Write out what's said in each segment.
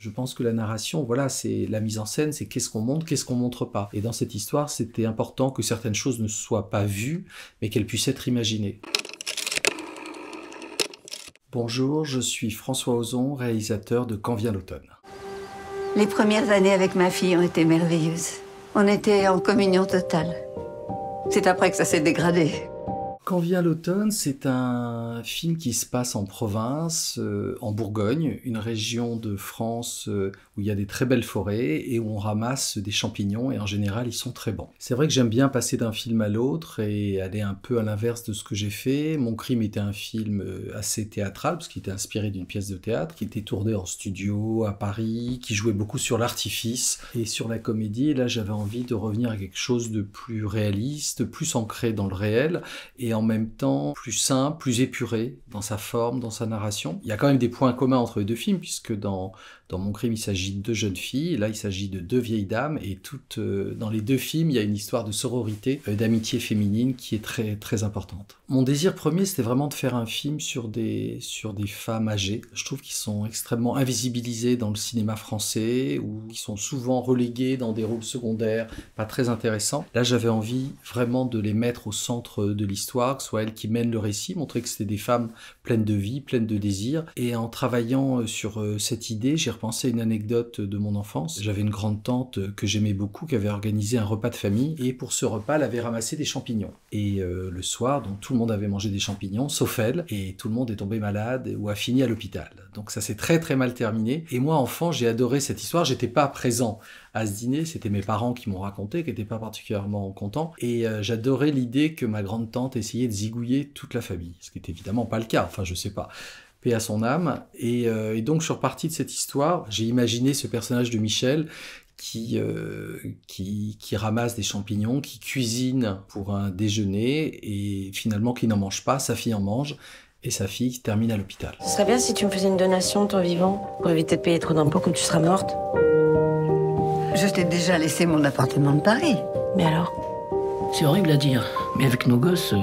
Je pense que la narration, voilà, c'est la mise en scène, c'est qu'est-ce qu'on montre, qu'est-ce qu'on montre pas. Et dans cette histoire, c'était important que certaines choses ne soient pas vues, mais qu'elles puissent être imaginées. Bonjour, je suis François Ozon, réalisateur de Quand vient l'automne. Les premières années avec ma fille ont été merveilleuses. On était en communion totale. C'est après que ça s'est dégradé. Quand vient l'automne, c'est un film qui se passe en province, en Bourgogne, une région de France où il y a des très belles forêts et où on ramasse des champignons et en général ils sont très bons. C'est vrai que j'aime bien passer d'un film à l'autre et aller un peu à l'inverse de ce que j'ai fait. Mon Crime était un film assez théâtral parce qu'il était inspiré d'une pièce de théâtre qui était tournée en studio à Paris, qui jouait beaucoup sur l'artifice et sur la comédie. Et là j'avais envie de revenir à quelque chose de plus réaliste, plus ancré dans le réel et en même temps plus simple, plus épuré dans sa forme, dans sa narration. Il y a quand même des points communs entre les deux films, puisque dans Mon Crime, il s'agit de 2 jeunes filles, et là, il s'agit de 2 vieilles dames, et dans les 2 films, il y a une histoire de sororité, d'amitié féminine qui est très, très importante. Mon désir premier, c'était vraiment de faire un film sur des femmes âgées. Je trouve qu'ils sont extrêmement invisibilisés dans le cinéma français, ou qui sont souvent relégués dans des rôles secondaires, pas très intéressants. Là, j'avais envie vraiment de les mettre au centre de l'histoire, que ce soit elles qui mènent le récit, montrer que c'était des femmes pleines de vie, pleines de désir. Et en travaillant sur cette idée, j'ai repensé à une anecdote de mon enfance. J'avais une grande tante que j'aimais beaucoup, qui avait organisé un repas de famille, et pour ce repas, elle avait ramassé des champignons. Et le soir, donc tout le monde avait mangé des champignons, sauf elle, et tout le monde est tombé malade ou a fini à l'hôpital. Donc ça s'est très très mal terminé. Et moi, enfant, j'ai adoré cette histoire. J'étais pas présent à ce dîner, c'était mes parents qui m'ont raconté, qui n'étaient pas particulièrement contents. Et j'adorais l'idée que ma grande tante essayait de zigouiller toute la famille, ce qui n'est évidemment pas le cas, enfin je sais pas. Paix à son âme. Et donc je suis reparti de cette histoire, j'ai imaginé ce personnage de Michel qui ramasse des champignons, qui cuisine pour un déjeuner et finalement qui n'en mange pas, sa fille en mange. Et sa fille qui termine à l'hôpital. Ce serait bien si tu me faisais une donation de ton vivant, pour éviter de payer trop d'impôts quand tu seras morte. Je t'ai déjà laissé mon appartement de Paris. Mais alors? C'est horrible à dire, mais avec nos gosses,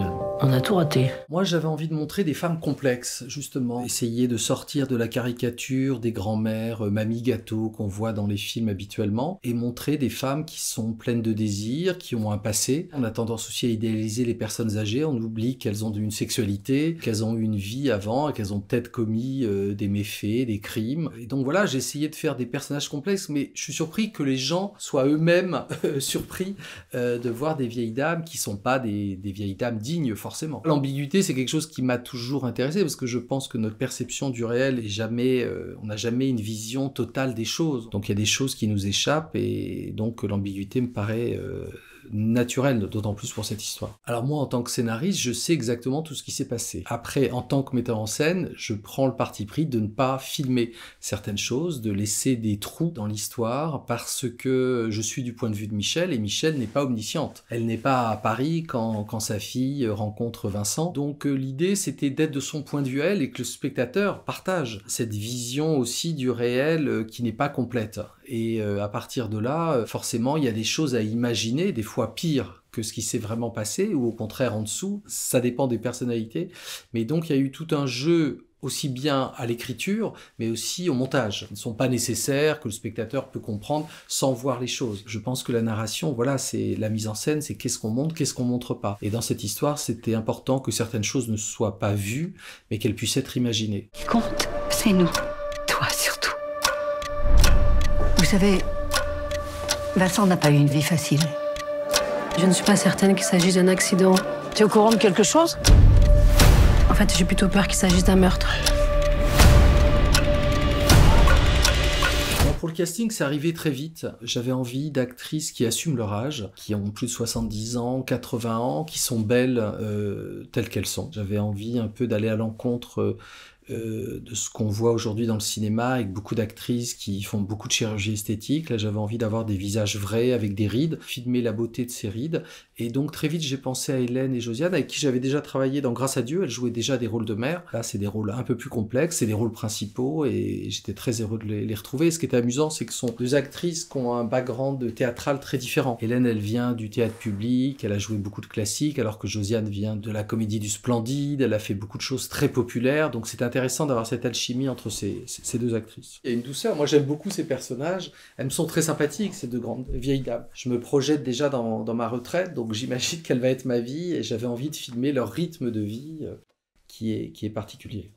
on a tout raté. Moi, j'avais envie de montrer des femmes complexes, justement. Essayer de sortir de la caricature des grands-mères, mamie gâteau qu'on voit dans les films habituellement, et montrer des femmes qui sont pleines de désirs, qui ont un passé. On a tendance aussi à idéaliser les personnes âgées, on oublie qu'elles ont une sexualité, qu'elles ont eu une vie avant, et qu'elles ont peut-être commis des méfaits, des crimes. Et donc voilà, j'ai essayé de faire des personnages complexes, mais je suis surpris que les gens soient eux-mêmes surpris de voir des vieilles dames qui sont pas des vieilles dames dignes, forcément. L'ambiguïté, c'est quelque chose qui m'a toujours intéressé parce que je pense que notre perception du réel est jamais, on n'a jamais une vision totale des choses. Donc il y a des choses qui nous échappent et donc l'ambiguïté me paraît naturelle, d'autant plus pour cette histoire. Alors moi, en tant que scénariste, je sais exactement tout ce qui s'est passé. Après, en tant que metteur en scène, je prends le parti pris de ne pas filmer certaines choses, de laisser des trous dans l'histoire parce que je suis du point de vue de Michel et Michel n'est pas omnisciente. Elle n'est pas à Paris quand sa fille rencontre Vincent. Donc l'idée, c'était d'être de son point de vue elle et que le spectateur partage cette vision aussi du réel qui n'est pas complète. Et à partir de là, forcément, il y a des choses à imaginer, des fois pires que ce qui s'est vraiment passé, ou au contraire en dessous, ça dépend des personnalités. Mais donc il y a eu tout un jeu aussi bien à l'écriture, mais aussi au montage. Ils ne sont pas nécessaires, que le spectateur peut comprendre sans voir les choses. Je pense que la narration, voilà, c'est la mise en scène, c'est qu'est-ce qu'on montre, qu'est-ce qu'on montre pas. Et dans cette histoire, c'était important que certaines choses ne soient pas vues, mais qu'elles puissent être imaginées. Ce qui compte, c'est nous. Toi surtout. Vous savez, Vincent n'a pas eu une vie facile. Je ne suis pas certaine qu'il s'agisse d'un accident. T'es au courant de quelque chose? En fait, j'ai plutôt peur qu'il s'agisse d'un meurtre. Pour le casting, c'est arrivé très vite. J'avais envie d'actrices qui assument leur âge, qui ont plus de 70 ans, 80 ans, qui sont belles telles qu'elles sont. J'avais envie un peu d'aller à l'encontre de ce qu'on voit aujourd'hui dans le cinéma, avec beaucoup d'actrices qui font beaucoup de chirurgie esthétique. Là, j'avais envie d'avoir des visages vrais, avec des rides, filmer la beauté de ces rides. Et donc, très vite, j'ai pensé à Hélène et Josiane, avec qui j'avais déjà travaillé dans Grâce à Dieu. Elles jouaient déjà des rôles de mère. Là, c'est des rôles un peu plus complexes, c'est les rôles principaux, et j'étais très heureux de les retrouver. Et ce qui est amusant, c'est que ce sont 2 actrices qui ont un background théâtral très différent. Hélène, elle vient du théâtre public, elle a joué beaucoup de classiques, alors que Josiane vient de la comédie du Splendide, elle a fait beaucoup de choses très populaires. Donc, c'est intéressant intéressant d'avoir cette alchimie entre ces deux actrices. Il y a une douceur, moi j'aime beaucoup ces personnages, elles me sont très sympathiques, ces deux grandes vieilles dames. Je me projette déjà dans ma retraite, donc j'imagine quelle va être ma vie, et j'avais envie de filmer leur rythme de vie qui est particulier.